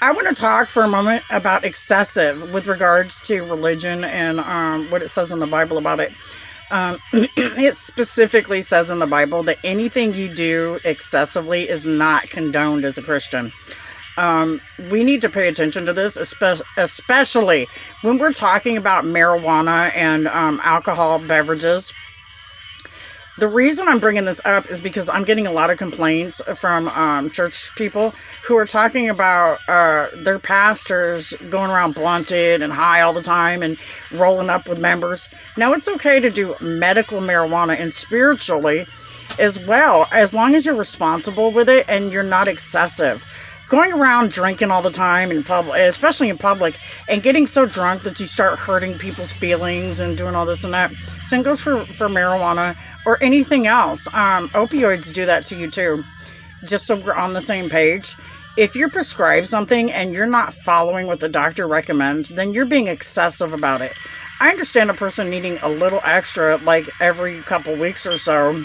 I want to talk for a moment about excessive with regards to religion and what it says in the Bible about it. It specifically says in the Bible that anything you do excessively is not condoned as a Christian. We need to pay attention to this, especially when we're talking about marijuana and alcohol beverages. The reason I'm bringing this up is because I'm getting a lot of complaints from church people who are talking about their pastors going around blunted and high all the time and rolling up with members. Now, it's okay to do medical marijuana and spiritually as well, as long as you're responsible with it and you're not excessive. Going around drinking all the time in public, especially in public, and getting so drunk that you start hurting people's feelings and doing all this and that. Same goes for marijuana or anything else. Opioids do that to you too. Just so we're on the same page. If you're prescribed something and you're not following what the doctor recommends, then you're being excessive about it. I understand a person needing a little extra, like every couple weeks or so,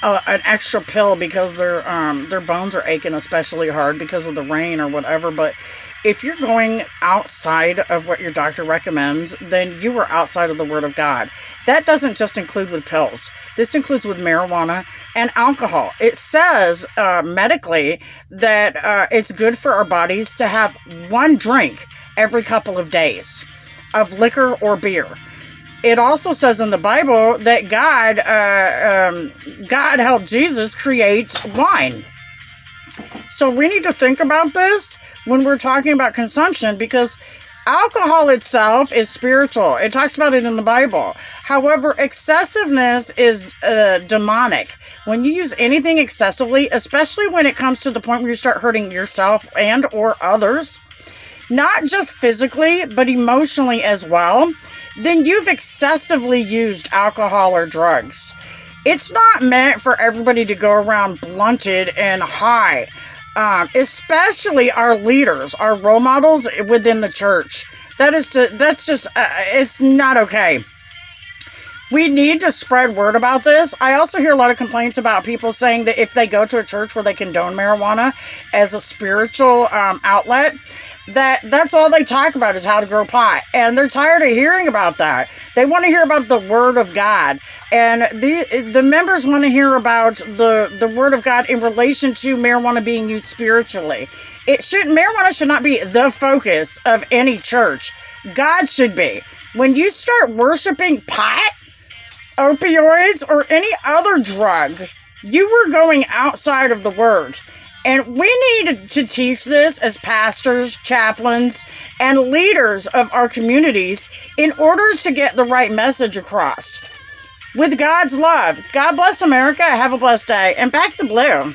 an extra pill because their bones are aching especially hard because of the rain or whatever. But if you're going outside of what your doctor recommends, then you are outside of the Word of God. That doesn't just include with pills. This includes with marijuana and alcohol. It says medically that it's good for our bodies to have one drink every couple of days of liquor or beer. It also says in the Bible that God helped Jesus create wine. So we need to think about this when we're talking about consumption, because alcohol itself is spiritual. It talks about it in the Bible. However, excessiveness is demonic. When you use anything excessively, especially when it comes to the point where you start hurting yourself and or others, not just physically, but emotionally as well, then you've excessively used alcohol or drugs. It's not meant for everybody to go around blunted and high, especially our leaders, our role models within the church. It's not okay. We need to spread word about this. I also hear a lot of complaints about people saying that if they go to a church where they condone marijuana as a spiritual outlet, that's all they talk about is how to grow pot. And they're tired of hearing about that. They want to hear about the Word of God. And the members want to hear about the Word of God in relation to marijuana being used spiritually. Marijuana should not be the focus of any church. God should be. When you start worshiping pot, opioids, or any other drug, you were going outside of the Word. And we need to teach this as pastors, chaplains, and leaders of our communities in order to get the right message across. With God's love. God bless America. Have a blessed day. And back to Blue.